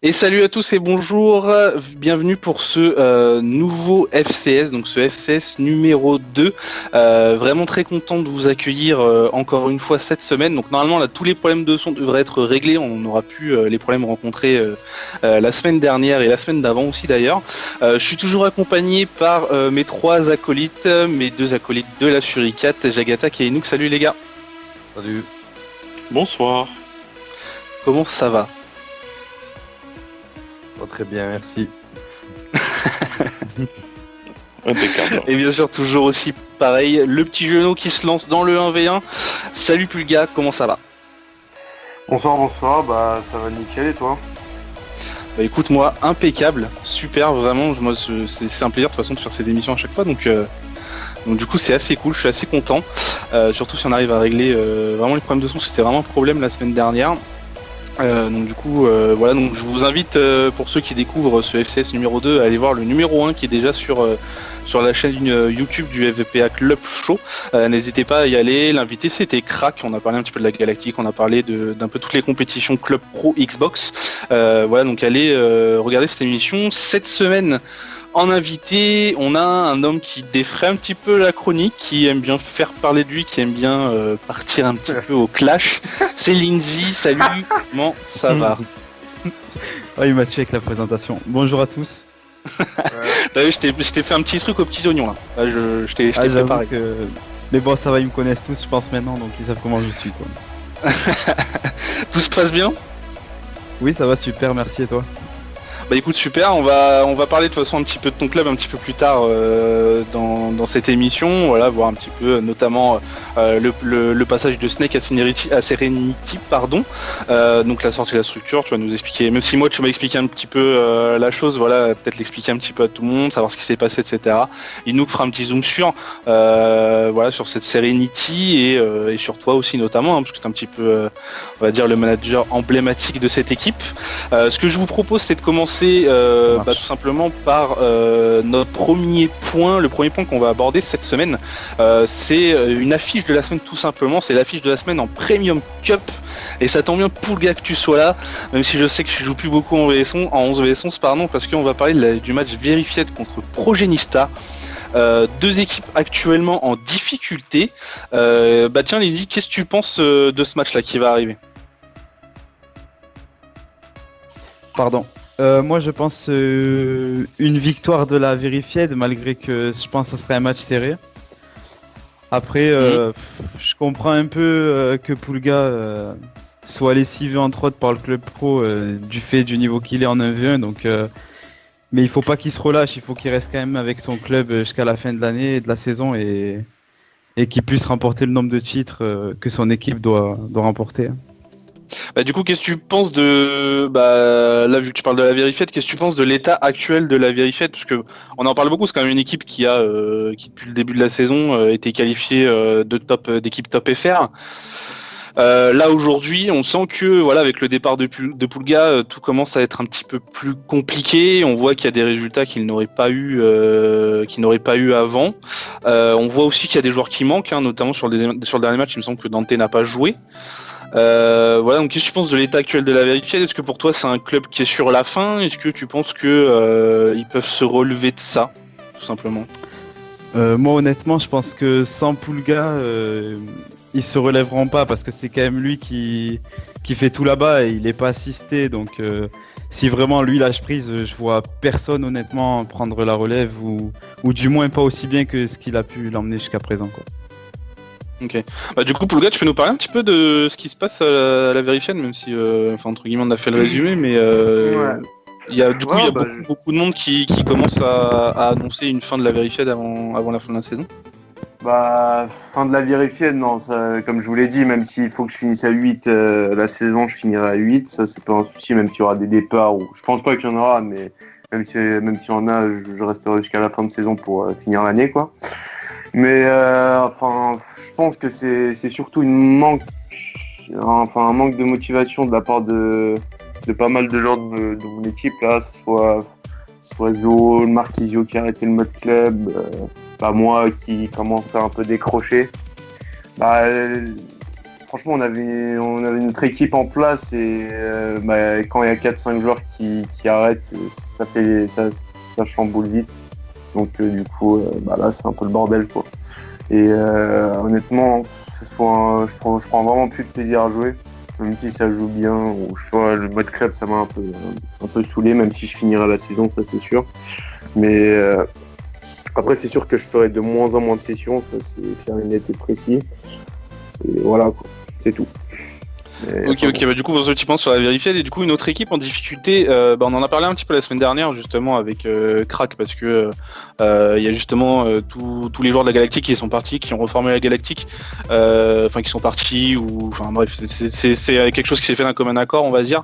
Et salut à tous et bonjour, bienvenue pour ce nouveau FCS, donc ce FCS numéro 2. Vraiment très content de vous accueillir encore une fois cette semaine. Donc normalement là tous les problèmes de son devraient être réglés, on aura pu les problèmes rencontrés la semaine dernière et la semaine d'avant aussi d'ailleurs. Je suis toujours accompagné par mes trois acolytes, mes deux acolytes de la Furicat, Jagatak et Enouk. Salut les gars. Salut. Bonsoir. Comment ça va? Oh, très bien, merci. Impeccable. Et bien sûr, toujours aussi pareil, le petit genou qui se lance dans le 1v1. Salut Pulga, comment ça va? Bonsoir, bah ça va nickel et toi? Bah écoute, moi, impeccable, super, vraiment, moi, c'est un plaisir de toute façon de faire ces émissions à chaque fois, donc du coup c'est assez cool, je suis assez content, surtout si on arrive à régler vraiment les problèmes de son, c'était vraiment un problème la semaine dernière. Donc du coup voilà, donc je vous invite pour ceux qui découvrent ce FCS numéro 2 à aller voir le numéro 1 qui est déjà sur la chaîne YouTube du FVPA Club Show. N'hésitez pas à y aller. L'invité c'était Crack, on a parlé un petit peu de la Galactique, on a parlé d'un peu toutes les compétitions Club Pro Xbox. Voilà, donc allez regarder cette émission. Cette semaine en invité, on a un homme qui défraie un petit peu la chronique, qui aime bien faire parler de lui, qui aime bien partir un petit peu au clash. C'est Lindsay, salut, comment ça va? Oh, il m'a tué avec la présentation. Bonjour à tous. T'as vu, je t'ai fait un petit truc aux petits oignons là. Je t'ai préparé. Mais bon, ça va, ils me connaissent tous, je pense maintenant, donc ils savent comment je suis, quoi. Tout se passe bien? Oui, ça va super, merci, et toi? Bah écoute, super, on va parler de toute façon un petit peu de ton club un petit peu plus tard dans cette émission, voilà, voir un petit peu notamment le passage de Snake à Serenity, pardon. Donc la sortie de la structure, tu vas nous expliquer, même si moi tu m'as expliqué un petit peu la chose, voilà, peut-être l'expliquer un petit peu à tout le monde, savoir ce qui s'est passé, etc. Il nous fera un petit zoom sur voilà, sur cette Serenity et sur toi aussi notamment, hein, parce que tu es un petit peu, on va dire, le manager emblématique de cette équipe. Ce que je vous propose, c'est de commencer tout simplement par notre premier point, le premier point qu'on va aborder cette semaine. C'est une affiche de la semaine tout simplement, c'est l'affiche de la semaine en Premium Cup, et ça tombe bien pour le gars que tu sois là, même si je sais que je joue plus beaucoup en 11v11 pardon, parce qu'on va parler du match Verified contre Progenista. Deux équipes actuellement en difficulté. Tiens Lily, qu'est-ce que tu penses de ce match là qui va arriver? Pardon. Moi je pense une victoire de la Verified, malgré que je pense que ce serait un match serré. Après, je comprends un peu que Pulga soit lessivé entre autres par le club pro du fait du niveau qu'il est en 1v1. Donc, mais il faut pas qu'il se relâche, il faut qu'il reste quand même avec son club jusqu'à la fin de l'année et de la saison et qu'il puisse remporter le nombre de titres que son équipe doit remporter. Du coup, qu'est-ce que tu penses de là, vu que tu parles de la Verified, qu'est-ce que tu penses de l'état actuel de la Verified, parce que on en parle beaucoup, c'est quand même une équipe qui depuis le début de la saison été qualifiée d'équipe top FR. Là aujourd'hui, on sent que voilà, avec le départ de Pulga, tout commence à être un petit peu plus compliqué. On voit qu'il y a des résultats qu'il n'aurait pas eu avant. On voit aussi qu'il y a des joueurs qui manquent, hein, notamment sur le dernier match. Il me semble que Dante n'a pas joué. Voilà, donc qu'est-ce que tu penses de l'état actuel de la Verified? Est-ce que pour toi c'est un club qui est sur la fin? Est-ce que tu penses que ils peuvent se relever de ça, tout simplement? Moi honnêtement, je pense que sans Pulga, ils se relèveront pas, parce que c'est quand même lui qui fait tout là-bas et il est pas assisté. Donc si vraiment lui lâche prise, je vois personne honnêtement prendre la relève, ou du moins pas aussi bien que ce qu'il a pu l'emmener jusqu'à présent, quoi. Ok. Du coup, Pulga, tu peux nous parler un petit peu de ce qui se passe à la Verified, même si, entre guillemets, on a fait le résumé, mais il y a beaucoup de monde qui commence à annoncer une fin de la Verified avant la fin de la saison. Fin de la Verified, non, ça, comme je vous l'ai dit, même s'il faut que je finisse à 8 la saison, je finirai à 8, ça c'est pas un souci, même s'il y aura des départs, ou je pense pas qu'il y en aura, mais même si y en a, je resterai jusqu'à la fin de saison pour finir l'année, quoi. Mais je pense que c'est surtout un manque de motivation de la part de pas mal de joueurs de mon équipe là, soit Zo, Marquisio qui a arrêté le mode club, moi qui commence à un peu décrocher. franchement, on avait notre équipe en place et quand il y a 4-5 joueurs qui arrêtent, ça chamboule vite. Donc du coup, là, c'est un peu le bordel, quoi. Et honnêtement, je prends vraiment plus de plaisir à jouer, même si ça joue bien. Ou, je sais pas, le mode club, ça m'a un peu saoulé, même si je finirai la saison, ça c'est sûr. Mais après, c'est sûr que je ferai de moins en moins de sessions, ça c'est clair et net et précis. Et voilà, quoi. C'est tout. Ok, du coup, vos petits points sur la vérifiée. Et du coup, une autre équipe en difficulté, on en a parlé un petit peu la semaine dernière, justement, avec Crack, parce que il y a justement tous les joueurs de la Galactique qui sont partis, qui ont reformé la Galactique, qui sont partis, bref, c'est quelque chose qui s'est fait d'un commun accord, on va dire.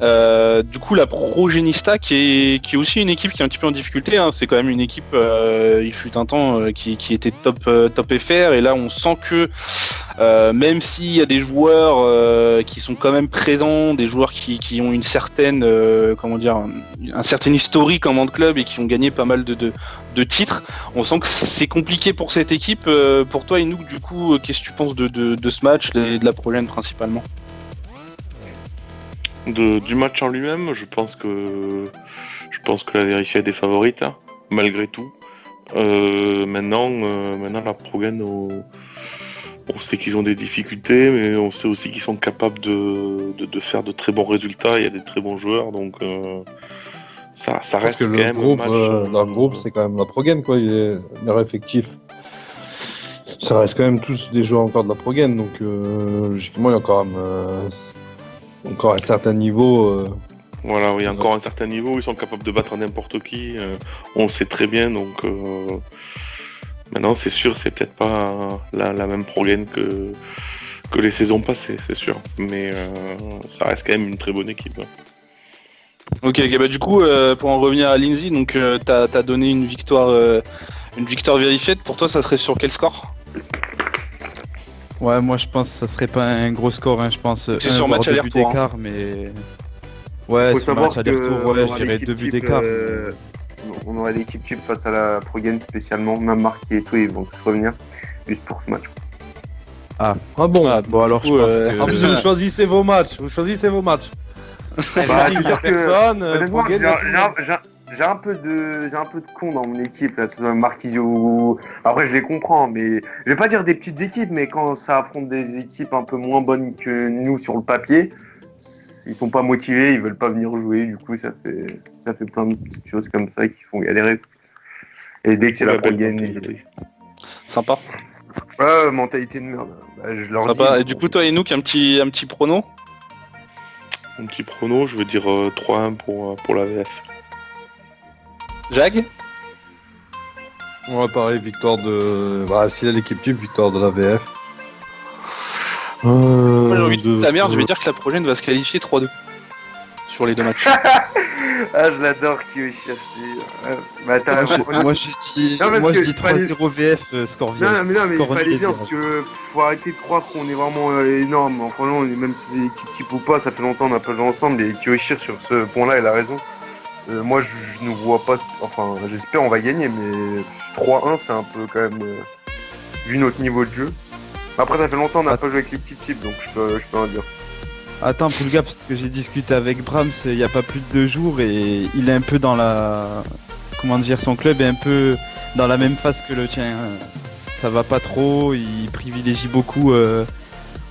Du coup, la Progenista, qui est aussi une équipe qui est un petit peu en difficulté, hein, c'est quand même une équipe, il fut un temps, qui était top FR, et là, on sent que même s'il y a des joueurs qui sont quand même présents, des joueurs qui ont une certaine, un certain historique en monde club et qui ont gagné pas mal de titres, on sent que c'est compliqué pour cette équipe. Pour toi, Inouk, du coup, qu'est-ce que tu penses de ce match et de la Progène principalement? Du match en lui-même, je pense que la vérifiée est des favorites, hein, malgré tout. Maintenant, la Progène, on sait qu'ils ont des difficultés, mais on sait aussi qu'ils sont capables de faire de très bons résultats. Il y a des très bons joueurs, donc ça reste que quand le même groupe, un match. leur groupe, c'est quand même la Progène, quoi. Leur effectif, ça reste quand même tous des joueurs encore de la Progène, donc logiquement, il y a quand même encore un certain niveau. Voilà, il y a encore un certain niveau. Ils sont capables de battre n'importe qui. On le sait très bien, donc. Maintenant, c'est sûr, c'est peut-être pas la même Progène que les saisons passées, c'est sûr. Mais ça reste quand même une très bonne équipe. Hein. Ok, du coup, pour en revenir à Lindsay, donc t'as donné une victoire vérifiée. Pour toi, ça serait sur quel score? Ouais, moi je pense que ça serait pas un gros score, hein, je pense. C'est sur match début aller-retour, hein. d'écart, mais. Ouais, Faut sur savoir match aller-retour, que je dirais 2 buts d'écart. On aurait l'équipe type face à la Progène spécialement, même marqué et tout, ils vont tous revenir juste pour ce match. Ah bon. Bon, alors je pense que. En plus, vous choisissez vos matchs. Bah, Il y a personne. honnêtement, Progène, j'ai un peu de con dans mon équipe là, Marquisio. Après, je les comprends, mais je vais pas dire des petites équipes, mais quand ça affronte des équipes un peu moins bonnes que nous sur le papier, ils sont pas motivés, ils veulent pas venir jouer. Du coup, ça fait plein de petites choses comme ça qui font galérer. Et dès que c'est la Progène, Sympa. mentalité de merde. Bah, je leur Sympa. dis. Et du coup, toi, Inouk, un petit prono? Un petit prono, je veux dire 3-1 pour la VF. Jag? Ouais, pareil, victoire de. Bah, s'il y a l'équipe type, victoire de la VF. Moi, j'ai envie de dire la merde, je vais dire que la Progène va se qualifier 3-2 sur les deux matchs. Ah, je l'adore, Kyoshi. Bah, Moi je dis Non, parce que 3-0 VF, score vierge. Non, mais il Score fallait bien vierge. parce que faut arrêter de croire qu'on est vraiment énorme. Enfin, non, même si c'est équipe type ou pas, ça fait longtemps qu'on n'a pas joué ensemble. Et Kyoshi, sur ce point-là, il a raison. Moi, je ne vois pas. Enfin, j'espère on va gagner, mais 3-1, c'est un peu quand même. Vu notre niveau de jeu. Après, ça fait longtemps qu'on n'a pas joué avec l'équipe type, donc je peux en dire. Attends, Poulga, parce que j'ai discuté avec Brahms il y a pas plus de 2 jours et il est un peu dans la. Comment dire, son club est un peu dans la même phase que le tien. Ça va pas trop, il privilégie beaucoup,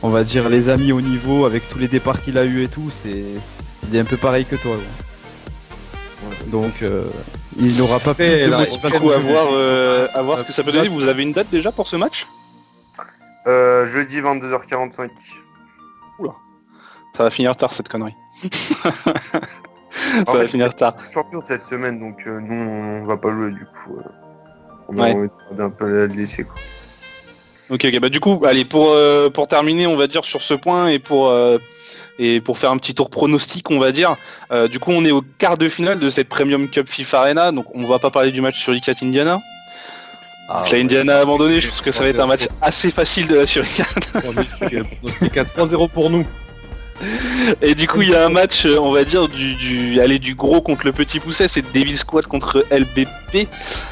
on va dire, les amis au niveau avec tous les départs qu'il a eu et tout. Il est un peu pareil que toi. Ouais. Donc, il n'aura pas plus de motivation. À voir ce que ça peut donner. Vous avez une date déjà pour ce match? Jeudi 22h45. Oula. Ça va finir tard cette connerie. Ça va finir tard. Champion cette semaine, donc nous on va pas jouer du coup. On Ouais. va un peu la laisser quoi. Ok, bah du coup, allez, pour terminer, on va dire sur ce point et pour faire un petit tour pronostic, on va dire. Du coup, on est au quart de finale de cette Premium Cup FIFA Arena, donc on va pas parler du match sur Icat Indiana. Donc là, Indiana a abandonné, je pense que ça va être un match assez facile de la Shuriken. 3-0 pour nous. Et du coup, il y a un match, on va dire, du gros contre le petit pousset, c'est Devil Squad contre LBP.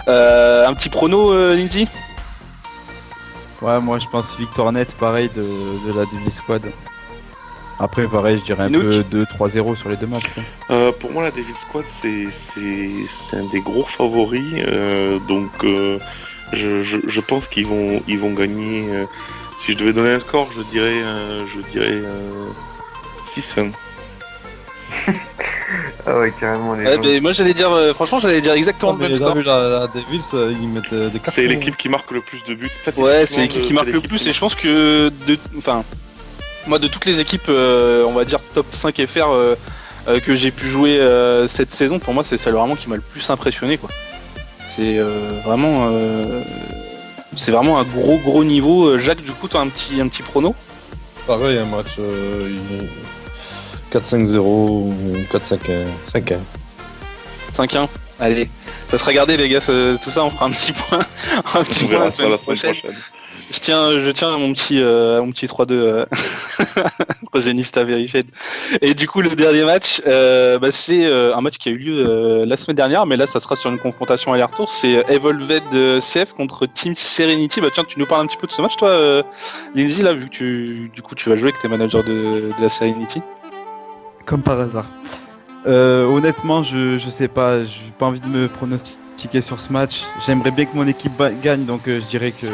Un petit prono, Lindsay? Ouais, moi je pense victoire nette, pareil, de la Devil Squad. Après, pareil, je dirais un Nook. peu 2-3-0 sur les deux matchs. Pour moi, la Devil Squad, c'est un des gros favoris. Donc, je pense qu'ils vont gagner. Si je devais donner un score, je dirais 6-1. Ah ouais, carrément, les Ouais, gens. ben, moi j'allais dire, franchement, j'allais dire exactement le même score. la Devils, ils mettent des cartons. C'est l'équipe qui marque le plus de buts. Ouais, c'est l'équipe qui marque le plus, et je pense que moi de toutes les équipes, on va dire top 5 FR que j'ai pu jouer cette saison, pour moi c'est celle vraiment qui m'a le plus impressionné, quoi. C'est vraiment un gros niveau. Jacques, du coup, t'as un petit prono? Pareil, un match 4-5-0 ou 4-5-1. 5-1. 5-1. Allez, ça sera gardé, les gars, tout ça, on fera un petit point, On verra la ça semaine la semaine prochaine. prochaine. Je tiens à mon petit 3-2 Rosenista Verified. Et du coup, le dernier match, c'est un match qui a eu lieu la semaine dernière, mais là, ça sera sur une confrontation aller-retour. C'est Evolved CF contre Team Serenity. Bah tiens, tu nous parles un petit peu de ce match, toi, Lindsay, là, vu que tu vas jouer, que t'es manager de la Serenity. Comme par hasard. Honnêtement, je sais pas, j'ai pas envie de me pronostiquer sur ce match. J'aimerais bien que mon équipe gagne, donc je dirais que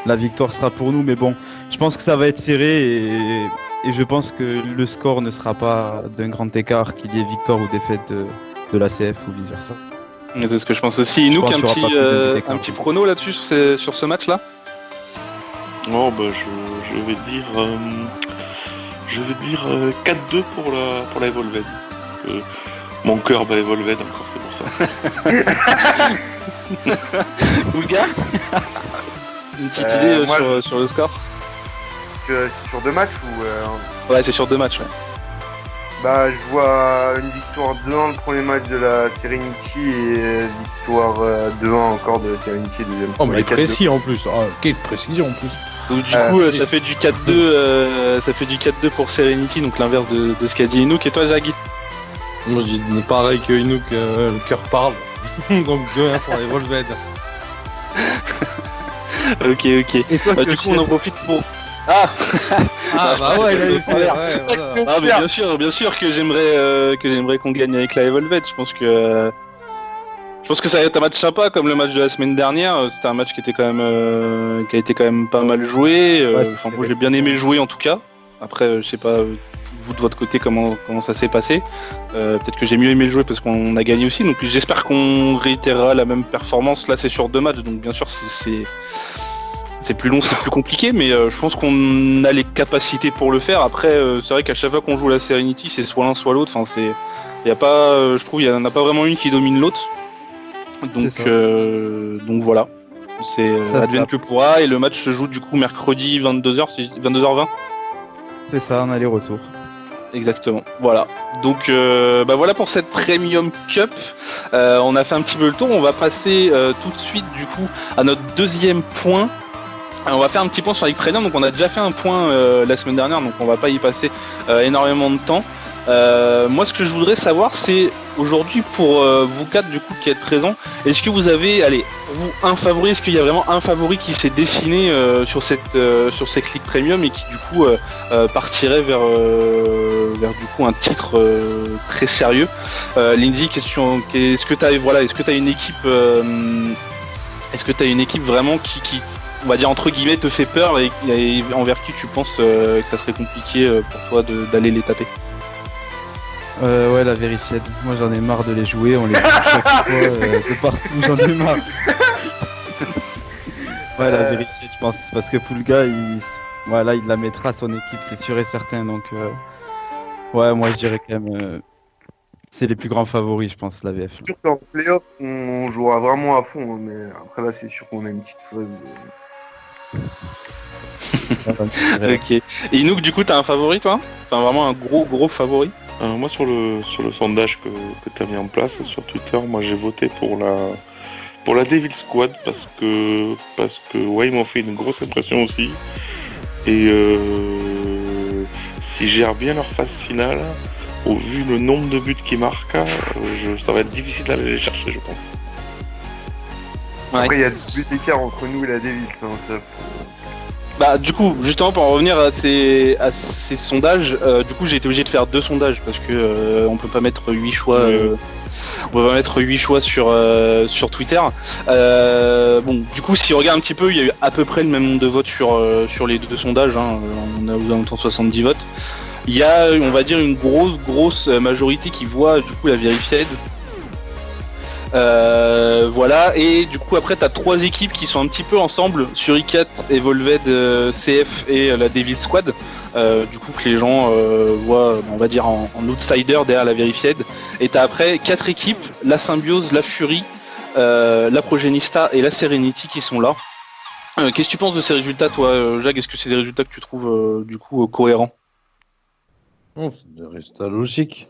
la victoire sera pour nous, mais bon, je pense que ça va être serré et je pense que le score ne sera pas d'un grand écart, qu'il y ait victoire ou défaite de la CF ou vice versa. C'est ce que je pense aussi. Nous, pense qu'il y aura pas plus de but d'écart. un petit prono là-dessus sur ce match-là. Oh, bah, je vais dire 4-2 pour la Evolved. Mon cœur bat Evolved encore, c'est pour ça. Oulga. Une petite idée moi, sur le score? C'est sur 2 matchs ou Ouais, c'est sur 2 matchs. Ouais. Bah, je vois une victoire 2-1 le premier match de la Serenity et victoire 2-1 encore de la Serenity deuxième. Oh, mais Les il est 4-2. précis en plus. Oh, quelle précision en plus. Donc du coup, ça fait du 4-2, ça fait du 4-2 pour Serenity, donc l'inverse de ce qu'a dit Inouk. Et toi, Zagui? Moi, je dis pareil que Inouk, le cœur parle. Donc 2-1 pour les Volved. Ok. Et toi, Du coup, on en profite pour. Ah bah ouais, c'est il pas a ça. voilà. Ah, mais bien sûr que j'aimerais qu'on gagne avec la Evolved. Je pense que ça va être un match sympa, comme le match de la semaine dernière. C'était un match qui était quand même qui a été quand même pas mal joué. Ouais, Moi, j'ai bien aimé le jouer en tout cas. Après, je sais pas vous de votre côté comment ça s'est passé. Peut-être que j'ai mieux aimé le jouer parce qu'on a gagné aussi. Donc j'espère qu'on réitérera la même performance. Là, c'est sur 2 matchs, donc bien sûr c'est plus long, c'est plus compliqué, mais je pense qu'on a les capacités pour le faire. Après, c'est vrai qu'à chaque fois qu'on joue la Serenity, c'est soit l'un soit l'autre. Enfin, y a pas, je trouve, il y en a pas vraiment une qui domine l'autre. Donc voilà, c'est advienne que pourra. Et le match se joue du coup mercredi 22h20. C'est ça, un aller-retour. Exactement. Voilà. Donc voilà pour cette Premium Cup. On a fait un petit peu le tour. On va passer tout de suite du coup à notre deuxième point. On va faire un petit point sur la Ligue Premium. Donc on a déjà fait un point la semaine dernière, donc on va pas y passer énormément de temps. Moi, ce que je voudrais savoir, c'est aujourd'hui pour vous quatre du coup qui êtes présents, est-ce que vous avez, un favori, est-ce qu'il y a vraiment un favori qui s'est dessiné sur cette Ligue Premium et qui du coup partirait vers du coup un titre très sérieux. Lindsay, question, est-ce que t'as une équipe, vraiment qui on va dire entre guillemets te fait peur et envers qui tu penses que ça serait compliqué pour toi d'aller les taper? Ouais, la Verified. Moi j'en ai marre de les jouer, on les joue chaque fois de partout, j'en ai marre. Ouais, la Verified, je pense, parce que Poulga, il la mettra son équipe, c'est sûr et certain. Donc, ouais, moi je dirais quand même, c'est les plus grands favoris, je pense, la VF. C'est sûr qu'en playoff, on jouera vraiment à fond, hein, mais après là, c'est sûr qu'on a une petite phase. Ok. Et Inouk, du coup, t'as un favori, toi? Enfin, vraiment un gros favori? Moi, sur le sondage que tu as mis en place sur Twitter, moi j'ai voté pour la Devil Squad parce que ouais, ils m'ont fait une grosse impression aussi. Et s'ils gèrent bien leur phase finale, au vu le nombre de buts qu'ils marquent, ça va être difficile d'aller les chercher, je pense. Ouais. Après, il y a 2 buts d'écart entre nous et la Devils. Hein, ça. Bah du coup, justement pour en revenir à ces sondages, du coup j'ai été obligé de faire 2 sondages parce que on peut pas mettre 8 choix. On peut pas mettre 8 choix sur Twitter. Bon, du coup, si on regarde un petit peu, il y a eu à peu près le même nombre de votes sur les 2 sondages. Hein. On a aux alentours de 70 votes. Il y a, on va dire, une grosse majorité qui voit du coup la Verified. Voilà, et du coup après t'as 3 équipes qui sont un petit peu ensemble, Suricat, Evolved, CF et la Devil Squad, du coup que les gens voient, on va dire en outsider derrière la Verified, et t'as après 4 équipes, la Symbiose, la Fury, la Progenista et la Serenity qui sont là. Qu'est-ce que tu penses de ces résultats toi, Jacques? Est-ce que c'est des résultats que tu trouves du coup cohérents? Non, c'est des résultats logiques.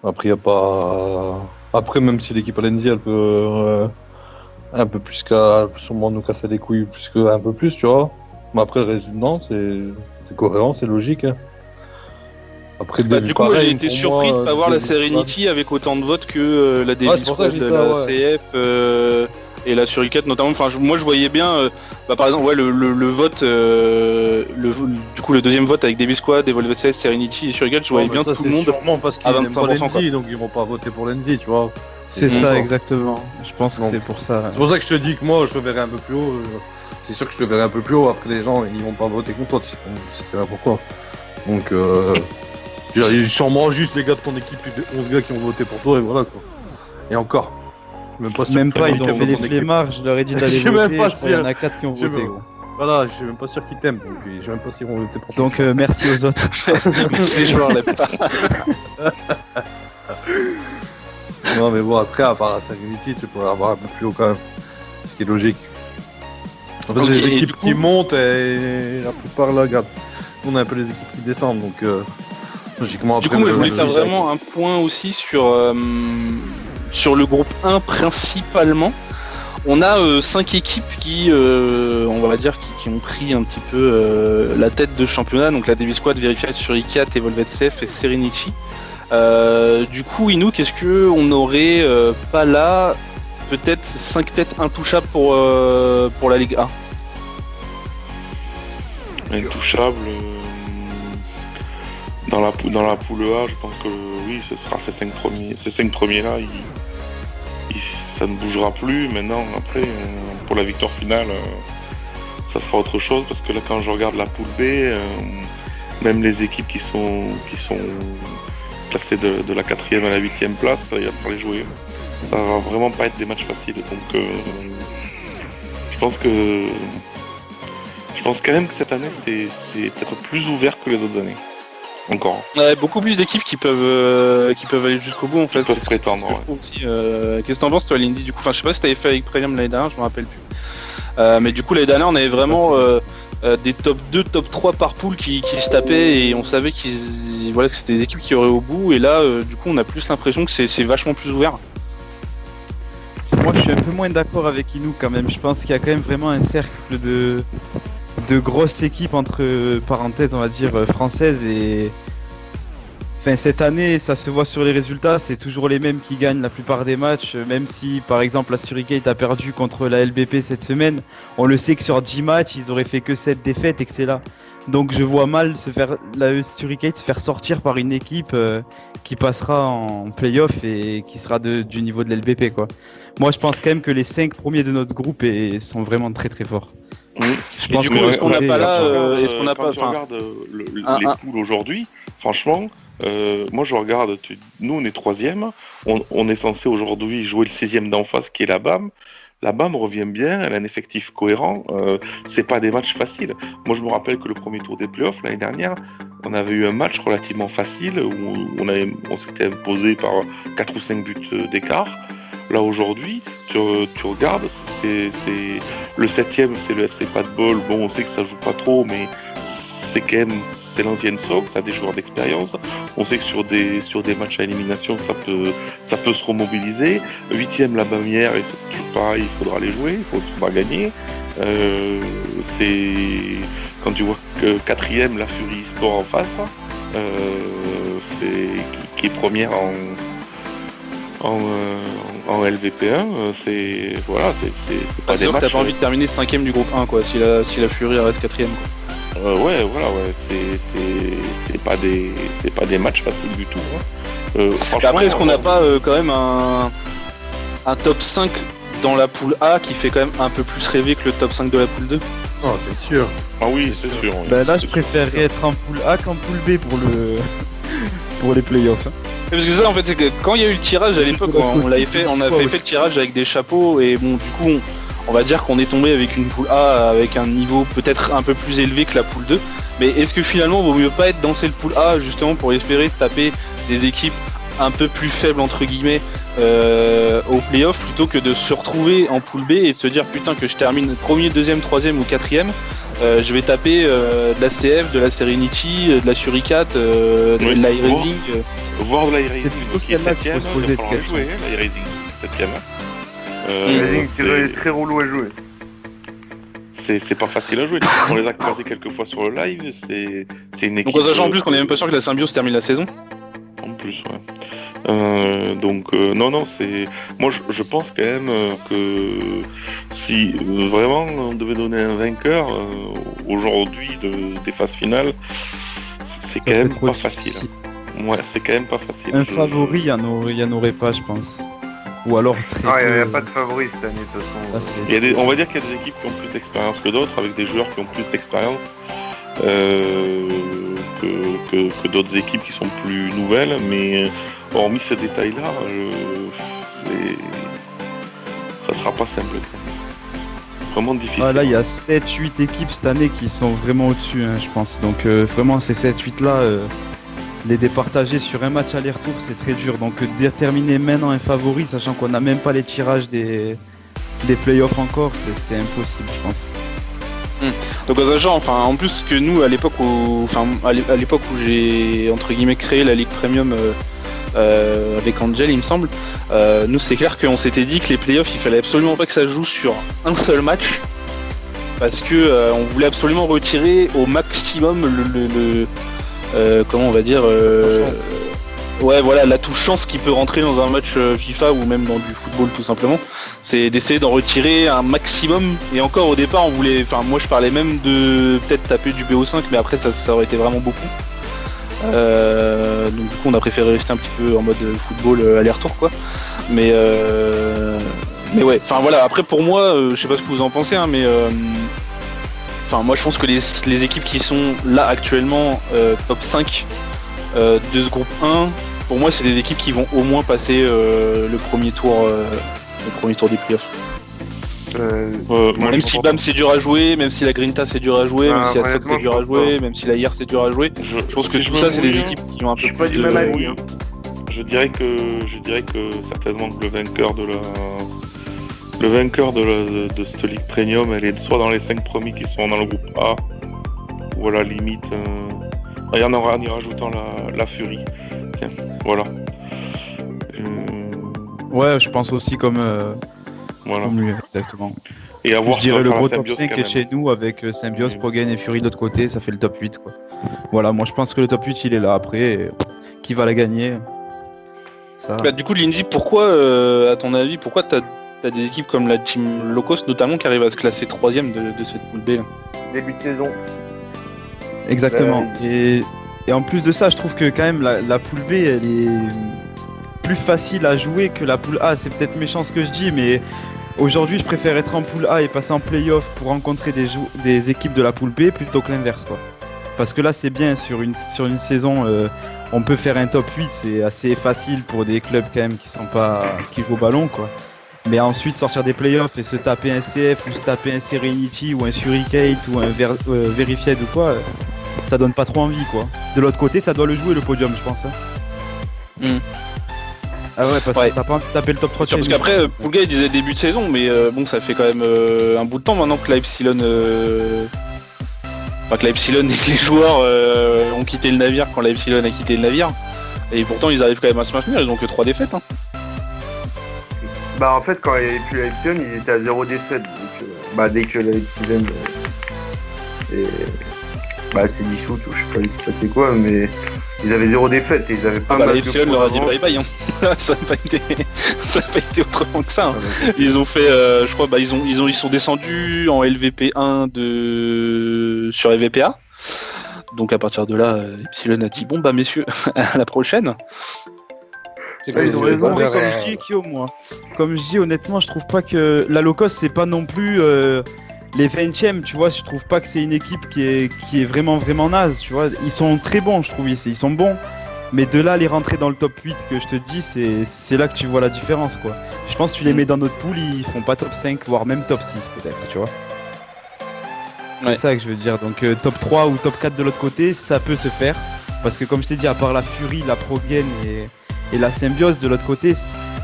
Après, y a pas. Après, même si l'équipe Alenzi, elle peut un peu plus sûrement nous casser les couilles un peu plus, tu vois. Mais après, le résultat, non, c'est cohérent, c'est logique. Hein. Après, du coup, j'ai été surpris de ne pas voir la Serenity avec autant de votes que la Devil Squad, la CF et la Suricat notamment. Enfin, moi, je voyais bien, par exemple, le vote, du coup, le deuxième vote avec Devil Squad, Evolve CS, Serenity et Suricat, je voyais bien tout le monde. Sûrement parce qu'ils n'aiment pas l'Enzi, donc ils vont pas voter pour l'Enzi, tu vois. C'est ça, exactement. Je pense que c'est pour ça. C'est pour ça que je te dis que moi, je te verrai un peu plus haut. C'est sûr que je te verrai un peu plus haut. Après, les gens, ils vont pas voter contre toi. Tu sais là pourquoi. Donc, il y a sûrement juste les gars de ton équipe, plus de 11 gars qui ont voté pour toi, et voilà quoi. Et encore. Même pas, ils ont fait les flemmards, je leur ai dit d'aller voter. Même pas il y en a 4 qui ont voté. Voilà, je suis même pas sûr qu'ils t'aiment, donc je sais même pas s'ils vont voter pour toi. Donc merci aux autres. Ces joueurs là pas. Non mais bon, après, à part la Serenity, tu pourrais avoir un peu plus haut quand même. Ce qui est logique. En fait, c'est les équipes qui montent et la plupart là, regarde. On a un peu les équipes qui descendent, donc logiquement après. Du coup, moi je voulais faire vraiment un point aussi sur le groupe 1 principalement. On a 5 équipes qui, on va dire, qui ont pris un petit peu la tête de championnat. Donc la Devil Squad, Verified, Suricat, Evolved CF et Serenity. Du coup, Inou, qu'est-ce qu'on n'aurait pas là peut-être 5 têtes intouchables pour la Ligue 1? Intouchables dans la poule A, je pense que oui, ce sera ces 5 premiers là, ça ne bougera plus. Maintenant, après, pour la victoire finale, ça sera autre chose, parce que là, quand je regarde la poule B, même les équipes qui sont classées de la 4e à la 8e place, il va falloir les jouer. Ça va vraiment pas être des matchs faciles. Donc, je pense quand même que cette année, c'est peut-être plus ouvert que les autres années. Encore. Ouais, beaucoup plus d'équipes qui peuvent aller jusqu'au bout en fait. C'est ce que je trouve aussi. Qu'est-ce que t'en penses toi, Lindy? Du coup, je sais pas si t'avais fait avec Premium l'année dernière, je me rappelle plus. Mais du coup, l'année dernière, on avait vraiment des top 2, top 3 par poule qui se tapaient, et on savait que c'était des équipes qui auraient au bout. Et là, du coup, on a plus l'impression que c'est vachement plus ouvert. Moi, je suis un peu moins d'accord avec Inou quand même. Je pense qu'il y a quand même vraiment un cercle de grosses équipes, entre parenthèses, on va dire, françaises. Et enfin, cette année, ça se voit sur les résultats, c'est toujours les mêmes qui gagnent la plupart des matchs. Même si, par exemple, la Suricate a perdu contre la LBP cette semaine, on le sait que sur 10 matchs, ils auraient fait que 7 défaites et que c'est là. Donc je vois mal la Suricate se faire sortir par une équipe qui passera en play-off et qui sera du niveau de l'LBP, quoi. Moi, je pense quand même que les 5 premiers de notre groupe sont vraiment très très forts. Je pense que est-ce qu'on n'a pas là, quand tu regardes les poules aujourd'hui, franchement, moi je regarde, nous on est 3e, on est censé aujourd'hui jouer le 6e d'en face qui est la BAM. La BAM revient bien, elle a un effectif cohérent, c'est pas des matchs faciles. Moi je me rappelle que le premier tour des playoffs l'année dernière, on avait eu un match relativement facile où on s'était imposé par 4 ou 5 buts d'écart. Là aujourd'hui, tu regardes, c'est le 7e, c'est le FC Pas de Bol. Bon, on sait que ça joue pas trop, mais c'est l'ancienne SOC, ça a des joueurs d'expérience. On sait que sur des matchs à élimination, ça peut se remobiliser. 8e, la Bamière, c'est toujours pareil, il faudra les jouer, il faudra gagner. Quand tu vois que 4e, la Fury Sport en face, qui est première en en LVP1, c'est voilà, c'est pas des T'as matchs. pas envie de terminer 5ème du groupe 1 quoi, si la Fury reste 4ème quoi. Ouais, voilà, ouais, c'est pas des matchs faciles du tout. Franchement, Après, est-ce qu'on n'a pas quand même un top 5 dans la poule A qui fait quand même un peu plus rêver que le top 5 de la poule 2? Non, c'est sûr. Ah oui, c'est sûr. oui. Bah là, C'est je préférerais être en poule A qu'en poule B pour pour les playoffs. Hein. Parce que ça, en fait, c'est que quand il y a eu le tirage à C'est l'époque, pour la on poule avait six, fait, c'est on a quoi fait aussi. le tirage avec des chapeaux et bon, du coup, on va dire qu'on est tombé avec une poule A avec un niveau peut-être un peu plus élevé que la poule 2. Mais est-ce que finalement, vaut mieux pas être dans cette poule A justement pour espérer taper des équipes un peu plus faibles entre guillemets au playoff plutôt que de se retrouver en poule B et de se dire putain que je termine premier, deuxième, troisième ou quatrième, je vais taper de la CF, de la Serenity, de la Suricat, de Oui, l'I-Raising. Voir de l'I-Raising C'est plutôt qui est celle-là qu'il faut 7ème, se il poser va de falloir questions. jouer, l'I-Raising 7ème. L'I-Raising, c'est très relou à jouer. C'est pas facile à jouer. On les a croisés quelques fois sur le live, c'est une équipe. Donc en sachant en plus qu'on est même pas sûr que la Symbiose termine la saison. En plus, ouais. Non, c'est. Moi, je pense quand même que si vraiment on devait donner un vainqueur aujourd'hui des phases finales, c'est quand Ça même serait trop pas facile. difficile. Ouais, c'est quand même pas facile. Un favori, il y en aurait pas, je pense. Ou alors très Ah, il peu. n'y a pas de favori cette année, de toute façon. Là, c'est- On va dire qu'il y a des équipes qui ont plus d'expérience que d'autres, avec des joueurs qui ont plus d'expérience que d'autres équipes qui sont plus nouvelles, mais hormis ces détails-là, ça sera pas simple quand même. Vraiment difficile. Ah, là, il y a 7-8 équipes cette année qui sont vraiment au-dessus, hein, je pense. Donc, vraiment, ces 7-8 là, les départager sur un match aller-retour, c'est très dur. Donc, déterminer maintenant un favori, sachant qu'on n'a même pas les tirages des playoffs encore, c'est impossible, je pense. Donc en sachant, enfin en plus que nous à l'époque où j'ai entre guillemets créé la Ligue Premium avec Angel il me semble, nous c'est clair qu'on s'était dit que les playoffs il fallait absolument pas que ça se joue sur un seul match parce que on voulait absolument retirer au maximum comment on va dire ouais voilà la touche chance qui peut rentrer dans un match FIFA ou même dans du football tout simplement, c'est d'essayer d'en retirer un maximum. Et encore au départ on voulait, enfin moi je parlais même de peut-être taper du BO5 mais après ça aurait été vraiment beaucoup. Donc du coup on a préféré rester un petit peu en mode football aller-retour quoi. Mais ouais, enfin voilà, après pour moi, je sais pas ce que vous en pensez hein, mais enfin moi je pense que les équipes qui sont là actuellement top 5 de ce groupe 1, pour moi c'est des équipes qui vont au moins passer le premier tour des playoffs. Moi, Même je si pense- BAM c'est dur à jouer, même si la Grinta c'est dur à jouer, même si la Sox honnêtement, c'est dur à je pense jouer, même si la IR c'est dur à jouer, je pense que si tout je ça me c'est des mouille, équipes qui ont un peu je suis pas plus du de... même avis. Oui, je dirais que certainement que le vainqueur de cette Ligue Premium, elle est soit dans les 5 premiers qui sont dans le groupe A, ou à la limite, et en y rajoutant la Fury. Tiens, voilà. Ouais, je pense aussi comme Voilà. lui, exactement. Et à voir Je dirais ce le va faire gros la top Symbiose 5 quand est même. chez nous avec Symbiose, Oui. Progen et Fury de l'autre côté, ça fait le top 8 quoi. Voilà, moi je pense que le top 8 il est là après, et qui va la gagner ça. Bah, du coup Lindsay, pourquoi à ton avis, pourquoi t'as des équipes comme la Team Locos notamment qui arrivent à se classer 3ème de cette poule B là? Début de saison. Exactement. Et en plus de ça, je trouve que quand même la poule B elle est plus facile à jouer que la poule A. C'est peut-être méchant ce que je dis, mais aujourd'hui je préfère être en poule A et passer en playoff pour rencontrer des équipes de la poule B plutôt que l'inverse quoi. Parce que là c'est bien sur une saison, on peut faire un top 8, c'est assez facile pour des clubs quand même qui jouent au ballon quoi. Mais ensuite sortir des playoffs et se taper un CF ou se taper un Serenity ou un Suricate ou un Verified ou quoi, ça donne pas trop envie quoi. De l'autre côté ça doit le jouer le podium je pense. Hein. Ah ouais parce Ouais. que t'as pas envie de taper le top 3 Parce qu'après, Poulga il disait début de saison, mais bon, ça fait quand même un bout de temps maintenant que l'Epsilon. Enfin, que l'Epsilon et que les joueurs ont quitté le navire quand l'Epsilon a quitté le navire. Et pourtant, ils arrivent quand même à se maintenir, ils ont que 3 défaites. Hein. Bah en fait quand il n'y avait plus la Epsilon, ils étaient à 0 défaite. Donc dès que la Epsilon c'est dissous, je sais pas il s'est passé quoi, mais ils avaient 0 défaite et ils avaient pas Bah, la mal de Epsilon points leur a dit d'avance. bye bye. Hein. Ça n'a pas été autrement que ça. Hein. Ah, donc, Ils ont fait, je crois, ils sont descendus en LVP1 sur EVPA. Donc à partir de là, Epsilon a dit bon bah messieurs, à la prochaine. c'est Ouais, ils ont raison. Après, comme je dis, Kyo, moi, comme je dis, honnêtement, je trouve pas que la low cost, c'est pas non plus les 20e, tu vois. Je trouve pas que c'est une équipe qui est vraiment, vraiment naze, tu vois. Ils sont très bons, je trouve, ils sont bons. Mais de là, les rentrer dans le top 8 que je te dis, c'est là que tu vois la différence, quoi. Je pense que tu les mets dans notre pool, ils font pas top 5, voire même top 6, peut-être, tu vois. Ouais. C'est ça que je veux dire. Donc, top 3 ou top 4 de l'autre côté, ça peut se faire. Parce que, comme je t'ai dit, à part la Fury, la Progen et la Symbiose de l'autre côté,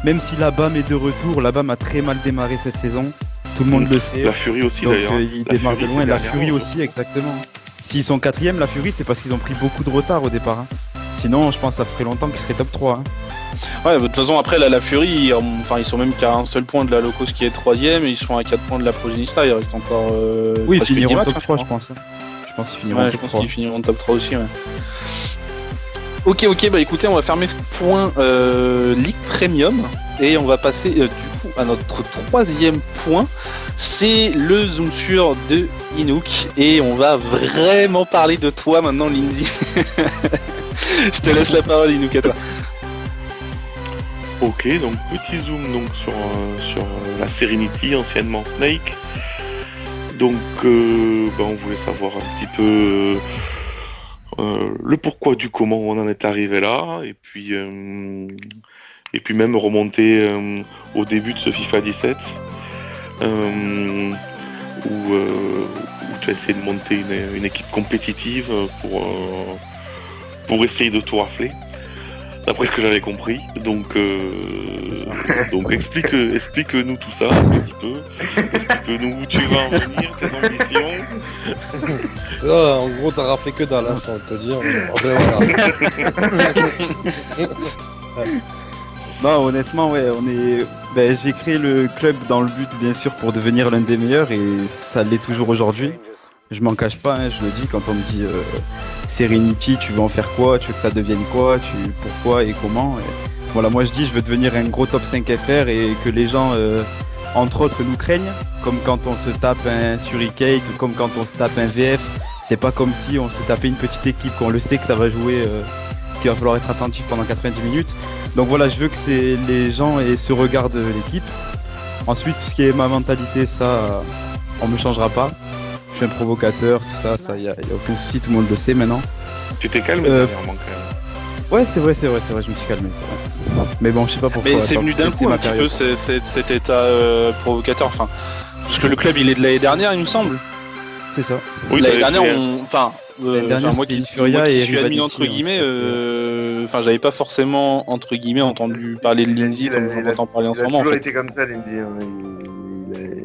même si la BAM est de retour, la BAM a très mal démarré cette saison. Tout le monde le sait. La Fury aussi Donc d'ailleurs. ils La démarrent de Fury, loin. c'est La dernièrement, Fury je aussi, exactement. S'ils sont 4ème, la Fury, c'est parce qu'ils ont pris beaucoup de retard au départ. Hein. Sinon, je pense que ça ferait longtemps qu'ils seraient top 3. Hein. Ouais, de toute façon après la Fury, ils sont même qu'à un seul point de la Locos qui est 3ème et ils sont à 4 points de la Progenista. Il reste encore. Oui, ils presque 10 finiront matchs, top hein, 3, je pense. Je pense qu'ils finiront Ouais, je top pense 3. qu'ils finiront top 3 aussi. Ouais. Ok, bah écoutez, on va fermer ce point League Premium et on va passer du coup à notre troisième point. C'est le zoom sur de Inouk et on va vraiment parler de toi maintenant, Lindsay. Je te laisse la parole, Inouk, à toi. Ok, donc petit zoom donc sur la Serenity, anciennement Snake. Donc on voulait savoir un petit peu le pourquoi du comment on en est arrivé là, et puis même remonter au début de ce FIFA 17, où tu as essayé de monter une équipe compétitive pour essayer de tout rafler. D'après ce que j'avais compris, donc explique-nous tout ça un petit peu, explique-nous où tu vas en venir, tes ambitions. là, en gros, t'as raflé que dalle, hein, je peux te dire. Voilà. Non, honnêtement, ouais, j'ai créé le club dans le but, bien sûr, pour devenir l'un des meilleurs et ça l'est toujours aujourd'hui. Je m'en cache pas, hein, je le dis quand on me dit Serenity, tu veux en faire quoi, tu veux que ça devienne quoi, pourquoi et comment. Et voilà, moi je dis je veux devenir un gros top 5 FR et que les gens, entre autres, nous craignent, comme quand on se tape un Suricate ou comme quand on se tape un VF. C'est pas comme si on se tapait une petite équipe, qu'on le sait que ça va jouer, qu'il va falloir être attentif pendant 90 minutes. Donc voilà, je veux que les gens aient ce regard de l'équipe. Ensuite, tout ce qui est ma mentalité, ça, on me changera pas. Je suis un provocateur, tout ça, y a aucun souci, tout le monde le sait maintenant. Tu t'es calmé dernièrement quand même. Ouais, c'est vrai, je me suis calmé, c'est vrai. Mais bon, je sais pas pourquoi. Mais c'est venu d'un coup un petit peu cet état provocateur, enfin, parce que le club il est de l'année dernière, il me semble. C'est ça. Oui, L'année dernière, L'année dernière, moi c'était qui Furia et suis admin Rivality, entre hein, guillemets, j'avais pas forcément entre guillemets entendu parler de Lindsay comme on entend parler en ce Il a moment. En toujours fait. été comme ça, Lindsay. Hein.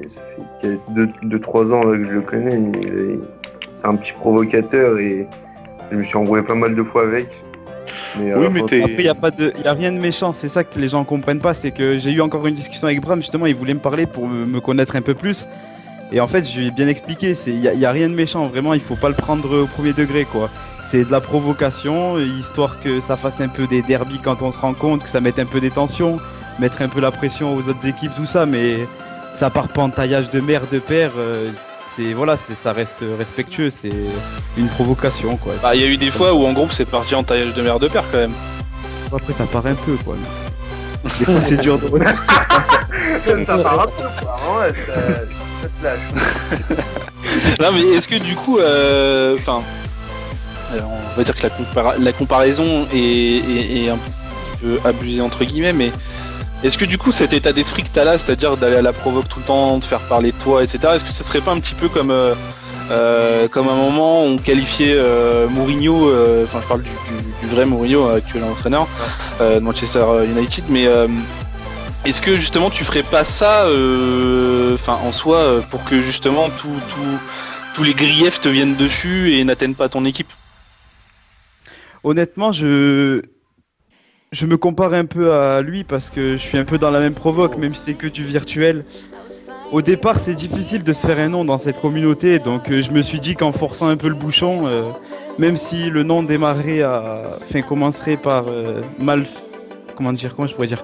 Ça fait 2-3 ans là, que je le connais. C'est un petit provocateur et je me suis embrouillé pas mal de fois avec. Mais, Oui, mais t'es- Après, y a rien de méchant, c'est ça que les gens comprennent pas, c'est que j'ai eu encore une discussion avec Bram, justement, il voulait me parler pour me connaître un peu plus. Et en fait, je lui ai bien expliqué, y a rien de méchant, vraiment, il faut pas le prendre au premier degré, quoi. C'est de la provocation, histoire que ça fasse un peu des derbies quand on se rencontre, que ça mette un peu des tensions, mettre un peu la pression aux autres équipes, tout ça, mais ça part pas en taillage de mère de père, ça reste respectueux, c'est une provocation, quoi. Bah, il y a eu des fois où en groupe c'est parti en taillage de mère de père quand même. Après, ça part un peu, quoi. Des fois, c'est dur de ça part un peu, quoi. Ouais, ça te lâche. Non mais est-ce que du coup, on va dire que la comparaison est un petit peu abusée entre guillemets, mais est-ce que du coup cet état d'esprit que t'as là, c'est-à-dire d'aller à la provoque tout le temps, de faire parler de toi, etc., est-ce que ce serait pas un petit peu comme un moment où on qualifiait Mourinho, je parle du vrai Mourinho, actuel entraîneur de Manchester United, mais est-ce que justement tu ferais pas ça en soi pour que justement tous les griefs te viennent dessus et n'atteignent pas ton équipe? Honnêtement, je me compare un peu à lui parce que je suis un peu dans la même provoque, même si c'est que du virtuel. Au départ, c'est difficile de se faire un nom dans cette communauté, donc je me suis dit qu'en forçant un peu le bouchon, même si le nom démarrerait commencerait par comment je pourrais dire,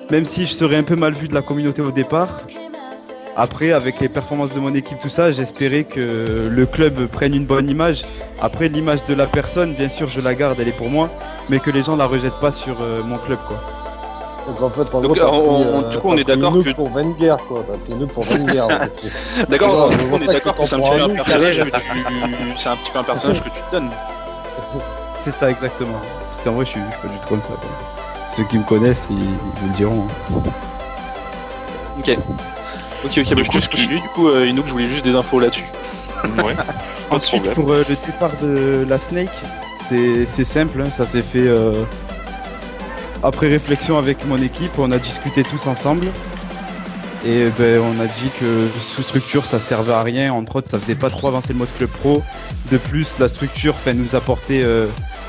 même si je serais un peu mal vu de la communauté au départ, après avec les performances de mon équipe, tout ça, j'espérais que le club prenne une bonne image. Après, l'image de la personne, bien sûr, je la garde, elle est pour moi, mais que les gens la rejettent pas sur mon club, quoi. Donc en fait, du coup, on est d'accord que pour Wenger, quoi. T'as pris nous pour Wenger. D'accord, Ouais, on est d'accord que c'est un petit peu un contemporain, personnage c'est un petit peu un personnage que tu te donnes. C'est ça, exactement. Parce qu'en vrai, je suis pas du tout comme ça, quoi. Ceux qui me connaissent, ils vous le diront. Hein. Ok, bah, je te suis. Du coup, Inouk, je voulais juste des infos là-dessus. Ouais. Pas de Ensuite, problème. pour le départ de la Snake, c'est simple, hein, ça s'est fait après réflexion avec mon équipe, on a discuté tous ensemble. Et ben, on a dit que sous structure ça servait à rien, entre autres ça faisait pas trop avancer le mode club pro. De plus, la structure nous apportait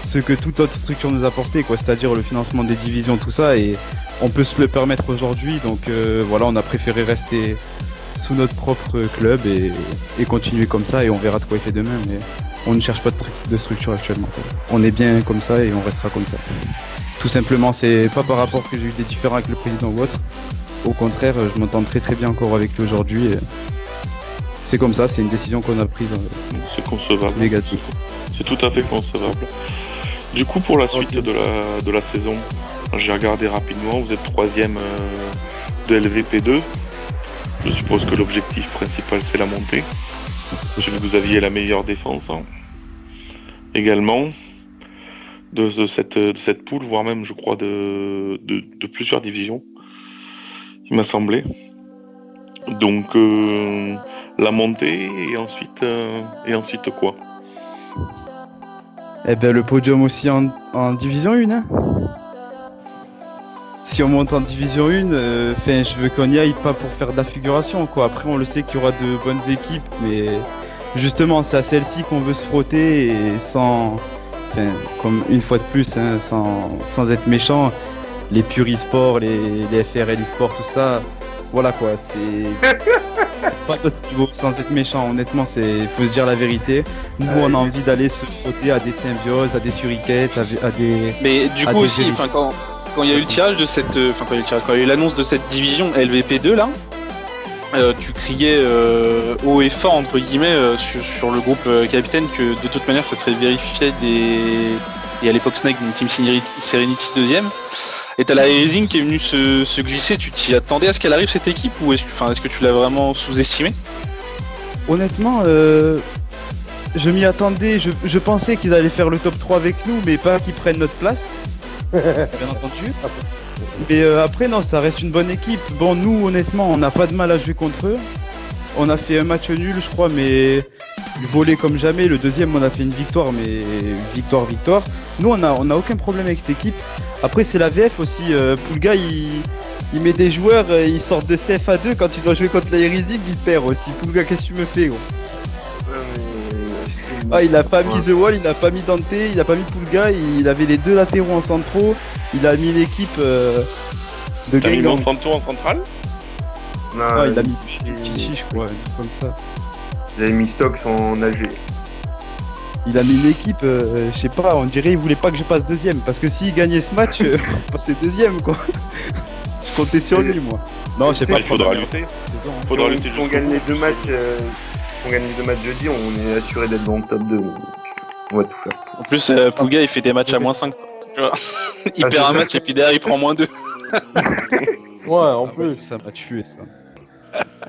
ce que toute autre structure nous apportait, quoi, c'est-à-dire le financement des divisions, tout ça, et on peut se le permettre aujourd'hui. Donc voilà, on a préféré rester sous notre propre club et continuer comme ça, et on verra de quoi il fait demain. Mais on ne cherche pas de structure actuellement, quoi. On est bien comme ça et on restera comme ça. Tout simplement, c'est pas par rapport que j'ai eu des différends avec le président ou autre. Au contraire, je m'entends très très bien encore avec lui aujourd'hui. Et c'est comme ça, c'est une décision qu'on a prise C'est concevable. négative. C'est tout à fait concevable. Du coup, pour la suite de la saison, j'ai regardé rapidement, vous êtes 3ème de LVP2. Je suppose que l'objectif principal c'est la montée. C'est Je sais que vous aviez la meilleure défense. Hein. Également, de cette poule, voire même je crois de plusieurs divisions, il m'a semblé. Donc la montée et ensuite quoi? Eh ben le podium aussi en division 1, hein. Si on monte en division 1, je veux qu'on y aille pas pour faire de la figuration, quoi. Après on le sait qu'il y aura de bonnes équipes, mais justement c'est à celle-ci qu'on veut se frotter et sans, comme une fois de plus, hein, sans être méchant, les Pure eSport, les FRL eSport, tout ça, voilà quoi, c'est pas d'autre niveau, sans être méchant, honnêtement, faut se dire la vérité. Nous on a envie d'aller se frotter à des Symbioses, à des Suriquettes, à des... Mais du coup aussi, quand il y a eu le tirage de cette, quand il y a eu l'annonce de cette division LVP2 là, tu criais haut et fort entre guillemets sur le groupe capitaine que de toute manière ça serait vérifié et à l'époque Snake d'une Team Serenity 2ème. Et t'as la Rising qui est venue se glisser. Tu t'y attendais à ce qu'elle arrive cette équipe ou est-ce que tu l'as vraiment sous-estimé? Honnêtement, je m'y attendais. Je pensais qu'ils allaient faire le top 3 avec nous, mais pas qu'ils prennent notre place. Bien entendu. Mais après non, ça reste une bonne équipe. Bon, nous honnêtement, on n'a pas de mal à jouer contre eux. On a fait un match nul, je crois, mais volé comme jamais. Le deuxième, on a fait une victoire, mais victoire. Nous, on a aucun problème avec cette équipe. Après, c'est la VF aussi. Poulga, il met des joueurs, ils sortent de CFA2. Quand tu dois jouer contre la Rising, il perd aussi. Poulga, qu'est-ce que tu me fais, gros? Ah, il a pas mis The Wall, il a pas mis Dante, il a pas mis Poulga, il avait les deux latéraux en centraux, il a mis l'équipe de T'as mis Guingamp. Monsanto en centrale? Non, Ah, il a mis Chichi, je crois, un truc comme ça. J'avais mis Stocks en AG. Il a mis l'équipe, je sais pas, on dirait il voulait pas que je passe deuxième, parce que s'il gagnait ce match, on passait deuxième, quoi. Je comptais sur lui, moi. Non, je sais pas, Il faudra lutter. Faudra lutter Si on jusqu'au gagne bout. les deux matchs, si on gagne les deux matchs jeudi, on est assuré d'être dans le top 2. On va tout faire. En plus, Poulga il fait des matchs à -5. Tu vois. Il Ah, perd c'est un ça. match et puis derrière il prend -2. Ouais, en Ah ouais, plus. ça m'a tué, ça.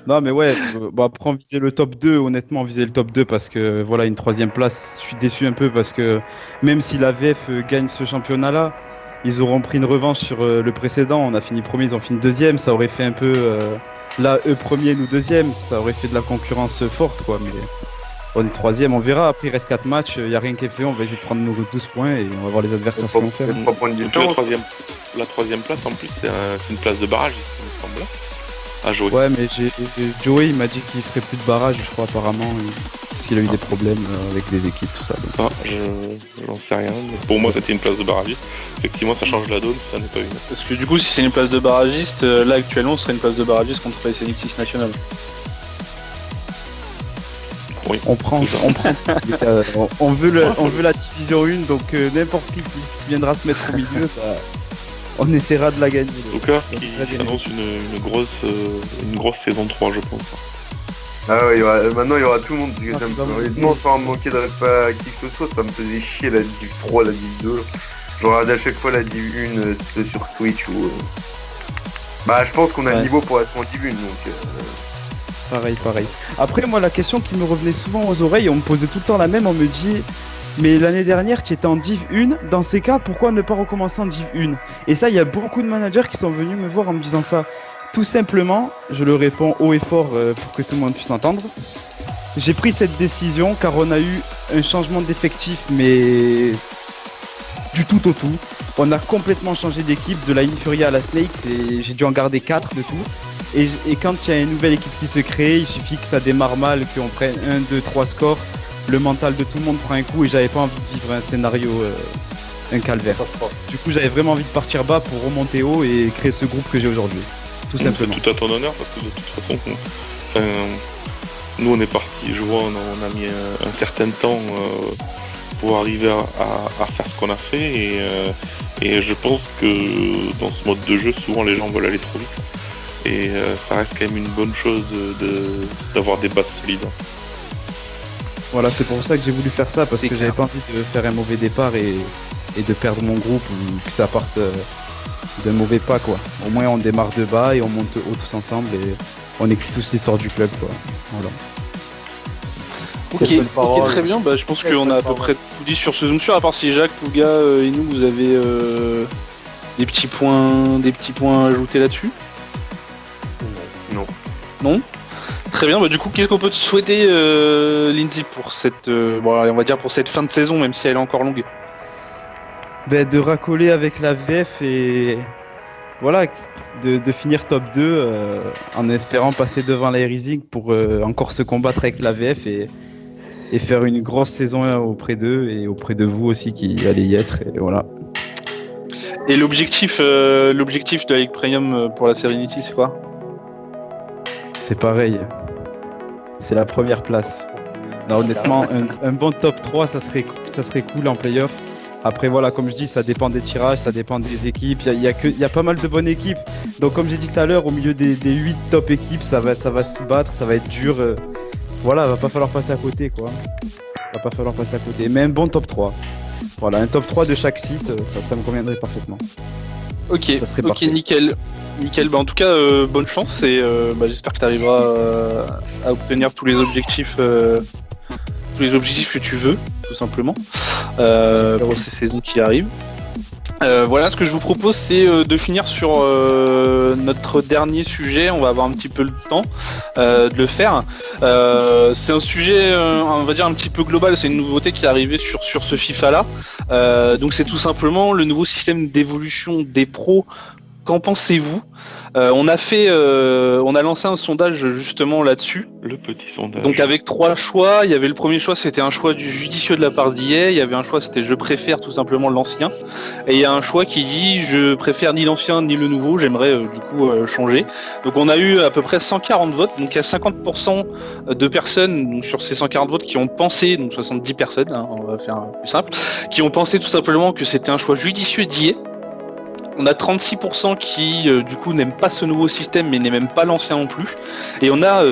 Non, mais ouais, bon, après on visait le top 2, honnêtement on visait le top 2 parce que voilà, une 3ème place, je suis déçu un peu parce que même si la VF gagne ce championnat-là, ils auront pris une revanche sur le précédent, on a fini premier, ils ont fini 2ème, ça aurait fait un peu, là eux premier, nous 2ème, ça aurait fait de la concurrence forte, quoi, mais on est 3ème, on verra, après il reste 4 matchs, il n'y a rien qui est fait, on va essayer de prendre nos 12 points et on va voir les adversaires ce qu'on fait. 3 points de Donc différence. la troisième place en plus c'est une place de barrage, il me semble. À jouer. Ouais, mais Joey il m'a dit qu'il ferait plus de barrage, je crois, apparemment, parce qu'il a eu des problèmes avec les équipes, tout ça. Donc. Ah, j'en sais rien. Mais pour moi, c'était une place de barragiste. Effectivement, ça change la donne si ça n'est pas une. Parce que du coup, si c'est une place de barragiste, là actuellement, ce serait une place de barragiste contre les Six National. Oui. On prend. On veut la division 1, donc n'importe qui viendra se mettre au milieu, on essaiera de la gagner. En tout cas, il annonce une grosse saison 3, je pense. Ah ouais, maintenant il y aura tout le monde. Honnêtement, sans manquer de respect à qui que ce soit, ça me faisait chier la Div 3, la Div 2. Je regarde à chaque fois la Div 1 c'était sur Twitch ou. Bah, je pense qu'on a le niveau pour être en Div 1 donc. Pareil. Après, moi, la question qui me revenait souvent aux oreilles, on me posait tout le temps la même, on me dit. Mais l'année dernière, tu étais en Div 1, dans ces cas, pourquoi ne pas recommencer en Div 1 ? Et ça, il y a beaucoup de managers qui sont venus me voir en me disant ça. Tout simplement, je le réponds haut et fort pour que tout le monde puisse entendre. J'ai pris cette décision car on a eu un changement d'effectif, mais du tout au tout. On a complètement changé d'équipe, de la Infuria à la Snakes, et j'ai dû en garder 4 de tout. Et quand il y a une nouvelle équipe qui se crée, il suffit que ça démarre mal, qu'on prenne 1, 2, 3 scores. Le mental de tout le monde prend un coup et j'avais pas envie de vivre un scénario, un calvaire. Du coup, j'avais vraiment envie de partir bas pour remonter haut et créer ce groupe que j'ai aujourd'hui. Tout simplement. C'est tout à ton honneur parce que de toute façon, nous on est parti jouer, on a mis un certain temps pour arriver à faire ce qu'on a fait et je pense que dans ce mode de jeu, souvent les gens veulent aller trop vite et ça reste quand même une bonne chose d'avoir des bases solides. Voilà, c'est pour ça que j'ai voulu faire ça, parce que j'avais pas envie de faire un mauvais départ et de perdre mon groupe ou que ça parte d'un mauvais pas, quoi. Au moins on démarre de bas et on monte haut tous ensemble et on écrit tous l'histoire du club, quoi. Voilà. Ok, très bien, je pense qu'on a à peu près tout dit sur ce Zoom sur, à part si Jacques, Pouga et nous, vous avez des petits points à ajouter là-dessus. Non. Très bien, du coup, qu'est-ce qu'on peut te souhaiter, Lindsay, pour cette, on va dire pour cette fin de saison, même si elle est encore longue. De racoler avec la VF et voilà, de finir top 2 en espérant passer devant la Rising pour encore se combattre avec la VF et faire une grosse saison auprès d'eux et auprès de vous aussi qui allez y être, et voilà. Et l'objectif de la Ligue Premium pour la Serenity, c'est quoi ? C'est pareil. C'est la première place. Non, honnêtement, un bon top 3, ça serait cool en playoff. Après, voilà, comme je dis, ça dépend des tirages, ça dépend des équipes. Il y a pas mal de bonnes équipes. Donc, comme j'ai dit tout à l'heure, au milieu des 8 top équipes, ça va se battre, ça va être dur. Voilà, va pas falloir passer à côté, quoi. Mais un bon top 3. Voilà, un top 3 de chaque site, ça me conviendrait parfaitement. Ok, nickel. En tout cas, bonne chance et j'espère que tu arriveras à obtenir tous les objectifs que tu veux, tout simplement, pour ces saisons qui arrivent. Voilà, ce que je vous propose, c'est de finir sur notre dernier sujet. On va avoir un petit peu le temps de le faire. C'est un sujet, on va dire, un petit peu global. C'est une nouveauté qui est arrivée sur ce FIFA-là. Donc c'est tout simplement le nouveau système d'évolution des pros. Qu'en pensez-vous ? On a lancé un sondage justement là-dessus. Le petit sondage. Donc avec 3 choix, il y avait le premier choix, c'était un choix du judicieux de la part d'IA. Il y avait un choix, c'était je préfère tout simplement l'ancien. Et il y a un choix qui dit je préfère ni l'ancien ni le nouveau. J'aimerais changer. Donc on a eu à peu près 140 votes. Donc il y a 50% de personnes donc, sur ces 140 votes qui ont pensé, donc 70 personnes, on va faire plus simple, qui ont pensé tout simplement que c'était un choix judicieux d'IA. On a 36% qui, du coup, n'aiment pas ce nouveau système, mais n'aiment même pas l'ancien non plus. Et on a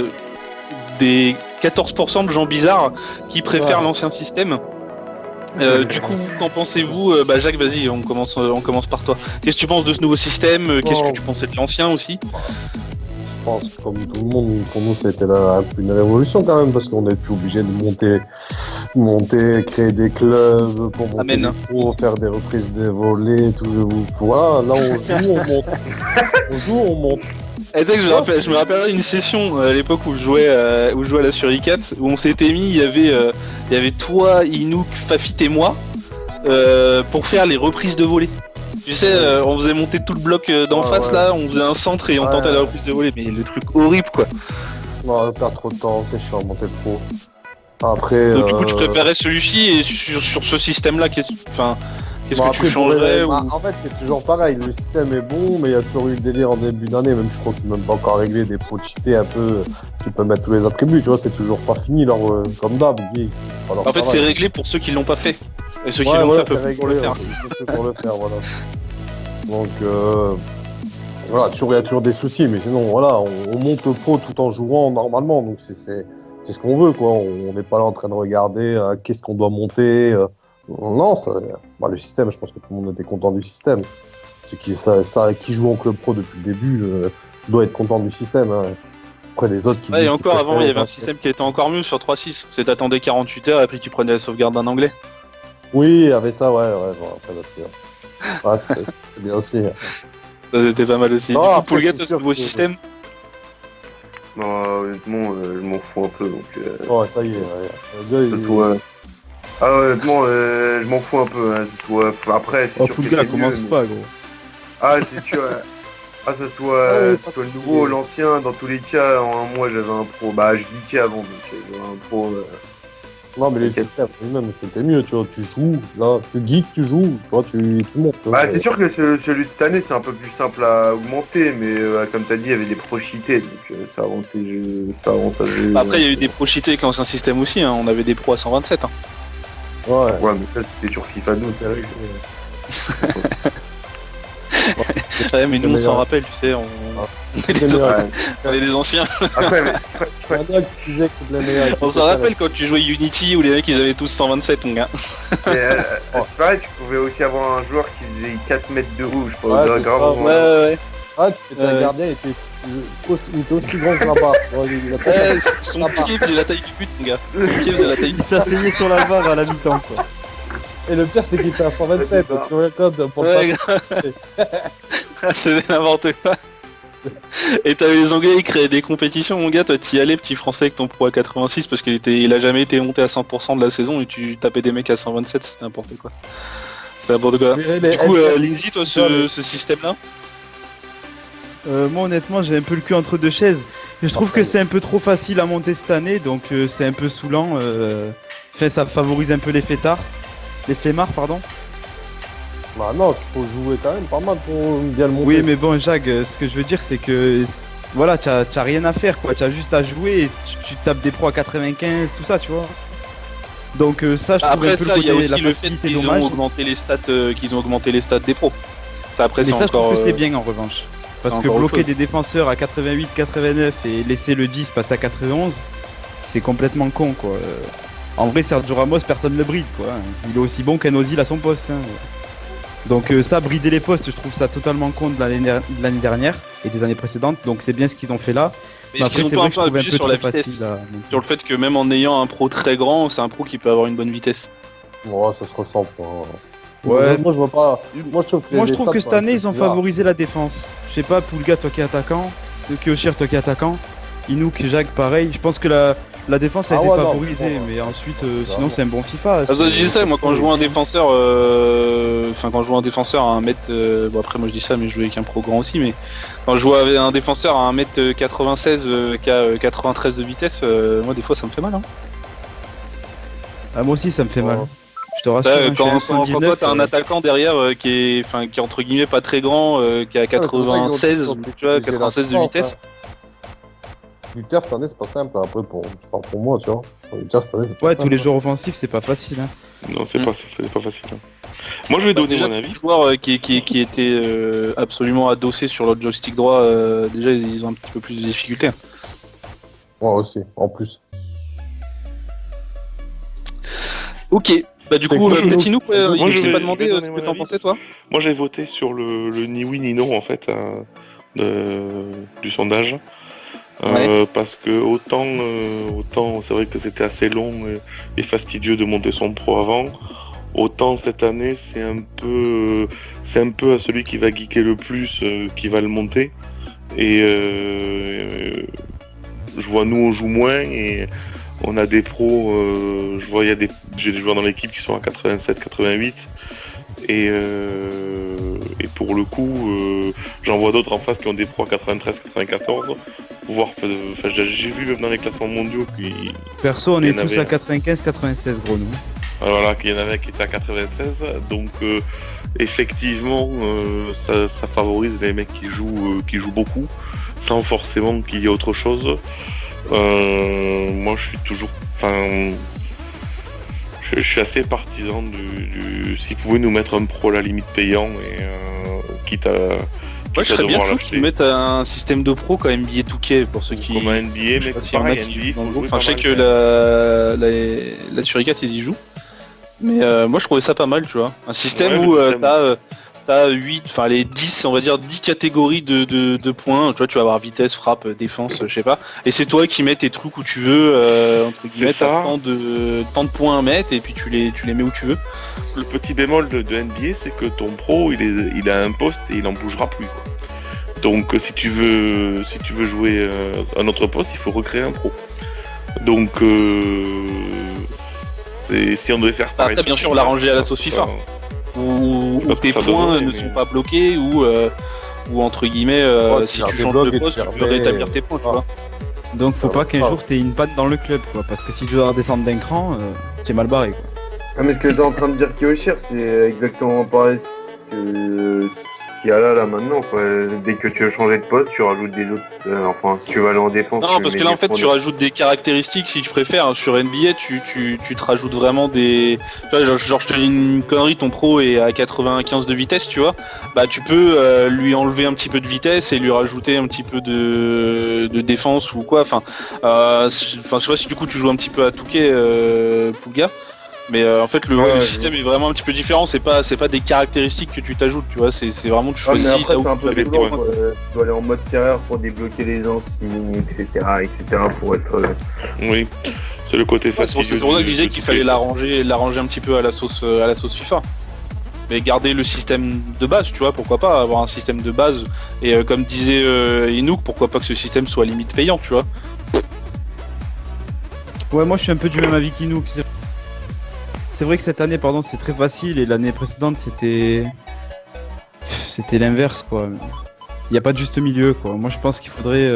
des 14% de gens bizarres qui préfèrent l'ancien système. Du coup, qu'en pensez-vous ? Jacques, vas-y, on commence par toi. Qu'est-ce que tu penses de ce nouveau système ? Qu'est-ce que tu pensais de l'ancien aussi ? Je pense que comme tout le monde, pour nous, ça a été une révolution quand même, parce qu'on est plus obligé de monter, créer des clubs pour monter des pros, faire des reprises des volets, tout. Voilà, là on joue, on monte. Et tu sais que je me rappelle une session à l'époque où je jouais à la Suricat, où on s'était mis, il y avait toi, Inouk, Fafit et moi pour faire les reprises de volets. Tu sais, on faisait monter tout le bloc d'en face là, on faisait un centre et on tentait la reprise de volée, mais le truc horrible quoi. Non, perdre trop de temps, c'est chiant, monter le pro. Après. Donc du coup, tu préférais celui-ci et sur ce système là, Qu'est-ce Bon, que tu après, changerais En fait, c'est toujours pareil. Le système est bon, mais il y a toujours eu le délire en début d'année. Même je crois que c'est même pas encore réglé. Des pots cheatés un peu. Tu peux mettre tous les attributs. Tu vois, c'est toujours pas fini. Comme d'hab. En fait, c'est réglé pour ceux qui l'ont pas fait. Et ceux qui l'ont fait peuvent toujours le faire. Pour le faire, voilà. Donc, voilà, il y a toujours des soucis. Mais sinon, voilà, on monte pro tout en jouant normalement. Donc, c'est ce qu'on veut, quoi. On n'est pas là en train de regarder qu'est-ce qu'on doit monter. Non, le système, je pense que tout le monde était content du système. Ceux qui jouent en club pro depuis le début doit être content du système. Hein. Après, les autres qui. Et encore avant, il y avait un système qui était encore mieux sur 3.6. C'est d'attendre 48 heures et puis tu prenais la sauvegarde d'un anglais. Oui, il y avait ça, ouais. C'est bien aussi. Ça, c'était pas mal aussi. Non, du coup, après, pour le gars, c'est toi, ce sûr nouveau que- système. Non, honnêtement, je m'en fous un peu. Donc, Ouais, ça y est. Ouais. que ce soit. Ah, honnêtement, je m'en fous un peu. Hein, que ce soit... Après, c'est Oh, sûr tout que le gars c'est commence mieux, pas, gros. Ah, c'est sûr. Ça soit, Ouais, soit le nouveau ou l'ancien, dans tous les cas, en un mois j'avais un pro. Bah, je geekais avant, donc j'avais un pro. Non, mais le Ok. système lui-même, c'était mieux, tu vois. Tu joues, là, tu geeks, tu joues, tu vois, tu montes. tu vois. Bah, c'est sûr que celui de cette année c'est un peu plus simple à augmenter, mais comme t'as dit, il y avait des pros cheatés, donc ça avantageait. Après, il y a eu des pros cheatés avec l'ancien système aussi. Hein. On avait des pros à 127. Hein. Ouais. Ouais, mais ça c'était sur FIFA 12. Ouais, mais nous, on meilleur. s'en rappelle, tu sais. On est C'est des... meilleur. Ouais. on est des anciens. Après, mais, Il y en a qui disaient que c'était la meilleure. On s'en rappelle quand tu jouais Unity où les mecs ils avaient tous 127, mon gars. c'est pareil, tu pouvais aussi avoir un joueur qui faisait 4 mètres de haut, je Ouais, pense. c'est Grave, ça, avant. Ouais. Ah, tu fais un gardien, il était aussi grand que la barre. Ouais, il a pas- Ouais, son pied faisait la taille du but, mon gars. Son pied faisait la taille Il s'asseyait sur la barre à la mi-temps, quoi. Et le pire, c'est qu'il était à 127. Ouais, Donc, tu vois, code pour le Ouais, passer. c'est n'importe quoi. Et t'avais les Anglais, ils créaient des compétitions, mon gars. Toi, t'y allais, petit français, avec ton pro à 86 parce il a jamais été monté à 100% de la saison et tu tapais des mecs à 127, c'est n'importe quoi. C'est n'importe quoi. Du coup, Lindsay, toi, ce système-là Moi, honnêtement, j'ai un peu le cul entre deux chaises. Je trouve que c'est un peu trop facile à monter cette année, donc c'est un peu saoulant. Enfin, ça favorise un peu les fêtards. Les flemmards, pardon. Bah non, il faut jouer quand même pas mal pour bien le monter. Oui, mais bon, Jacques, ce que je veux dire, c'est que voilà, t'as rien à faire, quoi. T'as juste à jouer et tu tapes des pros à 95, tout ça, tu vois. Donc ça, je trouve un Après peu ça, le il y a côté, aussi la le fait facilité qu'ils dommage. ont augmenté les stats des pros. Ça, après, Mais c'est ça, je encore. trouve que c'est bien en revanche. Parce c'est que encore autre bloquer chose. des défenseurs à 88, 89 et laisser le 10 passer à 91, c'est complètement con, quoi. En vrai, Sergio Ramos, personne le bride, quoi. Il est aussi bon qu'un Ozil à son poste. Hein. Donc ça, brider les postes, je trouve ça totalement con de l'année dernière et des années précédentes. Donc c'est bien ce qu'ils ont fait là. Mais est-ce qu'ils ont c'est pas vrai un que peu je trouve abusé sur la trop vitesse facile à monter. Sur le fait que même en ayant un pro très grand, c'est un pro qui peut avoir une bonne vitesse. Ouais, ça se ressent. Quoi. Ouais. Moi, je vois pas. Moi, je trouve que cette année, ils ont favorisé la défense. Je sais pas, Poulga, toi qui es attaquant, Kyoshir, toi qui es attaquant, Inouk, Jacques, pareil. Je pense que la défense a Ah été ouais, non, favorisée, ouais. mais ensuite, sinon, c'est un bon FIFA. Ah, ça, je dis ça, moi quand je joue un défenseur, quand je joue un défenseur à 1m, bon après moi je dis ça mais je joue avec un pro grand aussi, mais quand je joue avec un défenseur à 1m96 qui a 93 de vitesse, moi des fois ça me fait mal. Hein. Ah, moi aussi, ça me fait Ouais. mal. Je te rassure, Ouais, hein, je suis quand à toi 119, t'as un attaquant derrière qui est entre guillemets pas très grand, qui a 96, tu vois, 96 de vitesse. Luther, cette année, c'est pas simple. Après, je parle pour moi, tu vois. Luther, cette année, c'est pas Ouais, simple. tous les joueurs offensifs, c'est pas facile. Hein. Non, c'est pas facile. Hein. Moi, je vais donner Déjà, mon les avis. joueurs qui étaient absolument adossés sur le joystick droit, déjà ils ont un petit peu plus de difficultés. Ouais, aussi, en plus. Ok, bah du coup, Moi, je- peut-être Inou, moi, il je t'ai vais- pas je demandé vais donner ce que mon t'en avis. pensais toi. Moi, j'ai voté sur le ni oui ni non, en fait, du sondage. Parce que autant c'est vrai que c'était assez long et fastidieux de monter son pro avant, autant cette année c'est un peu à celui qui va geeker le plus qui va le monter. Et je vois nous on joue moins et on a des pros, j'ai des joueurs dans l'équipe qui sont à 87, 88 et pour le coup j'en vois d'autres en face qui ont des pros à 93, 94. J'ai vu même dans les classements mondiaux qui Perso, on Il y est en tous avait à 95-96, gros, nous. Voilà, qu'il y en avait qui étaient à 96. Donc, effectivement, ça favorise les mecs qui jouent beaucoup, sans forcément qu'il y ait autre chose. Moi, je suis toujours... Enfin... Je suis assez partisan du... S'ils pouvaient nous mettre un pro à la limite payant, et quitte à... Moi, je serais bien chaud qu'ils mettent un système de pro comme NBA 2K pour ceux qui... Comme un NBA, mais pareil, NBA, faut jouer enfin, je sais pas que mal, la Suricate, ils y jouent. Mais moi, je trouvais ça pas mal, tu vois. Un système Ouais, où le système. t'as 8, enfin les 10, on va dire 10 catégories de points. Tu vois, tu vas avoir vitesse, frappe, défense, je sais pas. Et c'est toi qui mets tes trucs où tu veux, entre guillemets, C'est ça. t'as tant de points à mettre et puis tu les mets où tu veux. Le petit bémol de NBA, c'est que ton pro, il a un poste et il en bougera plus, quoi. Donc si tu veux jouer un autre poste, il faut recréer un pro. Donc si on devait faire pareil. Après, bien sûr, l'arranger à la sauce FIFA. Où Parce que tes ça points devrait, ne mais- sont pas bloqués, ou entre guillemets, si tu tu leur changes de débloques et poste, tu tu peux remets- rétablir tes points, tu vois. Donc faut Ça pas va qu'un pas. jour t'aies une panne dans le club, quoi. Parce que si tu dois redescendre d'un cran, t'es mal barré, quoi. Ah, mais ce que t'es en train de dire, Kyoshir, c'est exactement pareil que ce qu'il y a là maintenant, quoi. Dès que tu veux changer de poste, tu rajoutes des autres. Enfin, si tu veux aller en défense. Non, tu parce mets que là, en des fait, points tu de- rajoutes des caractéristiques, si tu préfères. Sur NBA, tu te rajoutes vraiment des... Tu vois, genre, je te dis une connerie, ton pro est à 95 de vitesse, tu vois. Bah, tu peux lui enlever un petit peu de vitesse et lui rajouter un petit peu de défense ou quoi. Enfin, je sais pas si du coup tu joues un petit peu à Touquet, Pulga. Mais en fait, le système est vraiment un petit peu différent. C'est pas des caractéristiques que tu t'ajoutes, tu vois. C'est vraiment tu Ouais, choisis. mais après, là où c'est un tu peu veux les violent, points. quoi. Tu dois aller en mode terreur pour débloquer les insignes, etc. pour être. Oui, c'est le côté Ouais, c'est facile. pour ça que je disais qu'il fallait l'arranger un petit peu à la sauce FIFA. Mais garder le système de base, tu vois, pourquoi pas avoir un système de base. Et comme disait Inouk, pourquoi pas que ce système soit limite payant, tu vois. Ouais, moi je suis un peu du même avis qu'Inouk. C'est vrai que cette année, pardon, c'est très facile et l'année précédente c'était l'inverse, quoi. Il n'y a pas de juste milieu, quoi. Moi je pense qu'il faudrait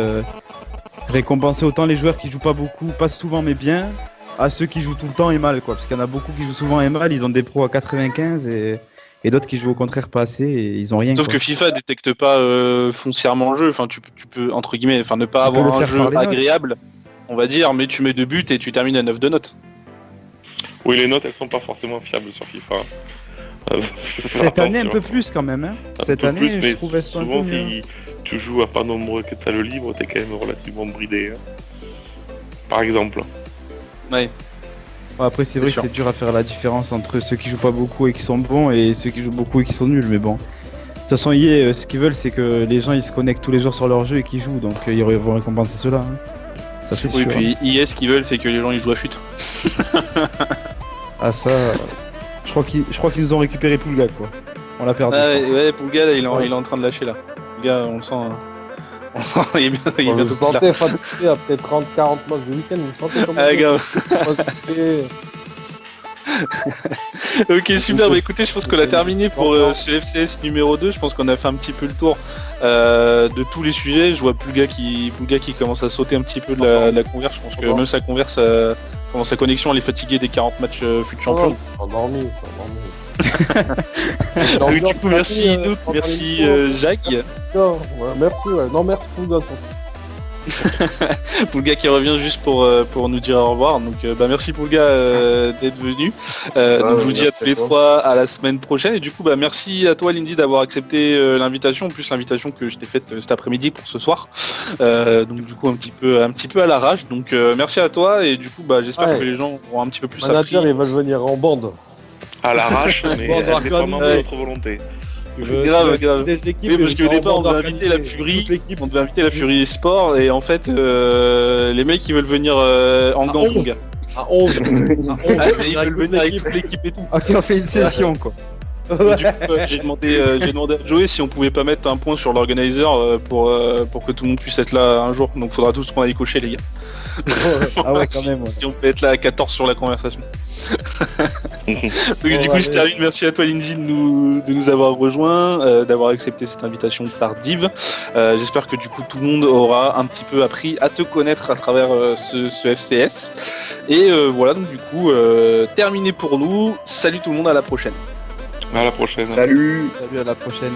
récompenser autant les joueurs qui jouent pas beaucoup, pas souvent mais bien, à ceux qui jouent tout le temps et mal, quoi. Parce qu'il y en a beaucoup qui jouent souvent et mal, ils ont des pros à 95 et d'autres qui jouent au contraire pas assez et ils ont rien. Sauf quoi. que FIFA détecte pas foncièrement le jeu. Enfin, tu peux entre guillemets, enfin ne pas Tu peux avoir le un faire jeu par les notes. agréable, on va dire, mais tu mets 2 buts et tu termines à 9 de notes. Oui, les notes, elles sont pas forcément fiables sur FIFA. Cette année un Attention. peu plus quand même, hein. Un Cette peu année plus, je mais trouve elles sont un souvent, peu mieux. si tu joues à pas nombreux que t'as le libre, t'es quand même relativement bridé. Hein. Par exemple. Ouais. Ouais, après c'est vrai que sûr. c'est dur à faire la différence entre ceux qui jouent pas beaucoup et qui sont bons et ceux qui jouent beaucoup et qui sont nuls, mais bon. De toute façon, EA, ce qu'ils veulent, c'est que les gens ils se connectent tous les jours sur leur jeu et qu'ils jouent, donc ils vont récompenser cela. Hein. Ça c'est Oui, sûr. puis EA, ce qu'ils veulent, c'est que les gens ils jouent à FUT. Ah ça, je crois qu'ils nous ont récupéré Pulga, quoi. On l'a perdu. Ah, je pense. ouais, Pulga, là, il est en train de lâcher là. Pulga, on le sent. Il est Vous bientôt me plus là. sentez fatigué après 30-40 matchs de week-end, vous me sentez comme Ah, gars. fatigué. Ok, super. Bah écoutez, je pense qu'on a terminé pour ce FCS numéro 2. Je pense qu'on a fait un petit peu le tour de tous les sujets. Je vois Pulga qui commence à sauter un petit peu de la converse. Je pense que même sa converse, sa connexion, elle est fatiguée des 40 matchs fut champion. Endormi. Donc, du coup, merci Inouk, merci Jacques. Merci, ouais. Non, merci pour le gars. Pulga qui revient juste pour nous dire au revoir. Donc merci Pulga d'être venu. Donc je vous dis à tous les trois à la semaine prochaine. Et du coup merci à toi Lindsay d'avoir accepté l'invitation, en plus l'invitation que je t'ai faite cet après-midi pour ce soir. Donc du coup un petit peu à l'arrache. Donc merci à toi et du coup j'espère que les gens auront un petit peu plus appris. Manager, ils veulent venir en bande. À l'arrache, mais Bon, on va indépendant de organiser. notre volonté. Grave. Des équipes, Oui, parce qu'au ils départ, vont on devait organiser inviter la Fury, toute l'équipe. on devait inviter la Fury Sport, et en fait, les mecs ils veulent venir en gang, mon gars. À 11. Ah, ils veulent venir avec toute l'équipe et tout. Ok, on fait une session, quoi. Du coup, j'ai demandé à Joey si on pouvait pas mettre un point sur l'organizer pour que tout le monde puisse être là un jour. Donc faudra tous qu'on aille cocher, les gars. Ah ouais, quand même. Ouais. Si on peut être là à 14 sur la conversation. Donc, du coup, je termine. Merci à toi, Lindsay, de nous avoir rejoints, d'avoir accepté cette invitation tardive. J'espère que du coup, tout le monde aura un petit peu appris à te connaître à travers ce FCS. Et voilà, donc du coup, terminé pour nous. Salut tout le monde, à la prochaine. À la prochaine. Salut. Salut, à la prochaine.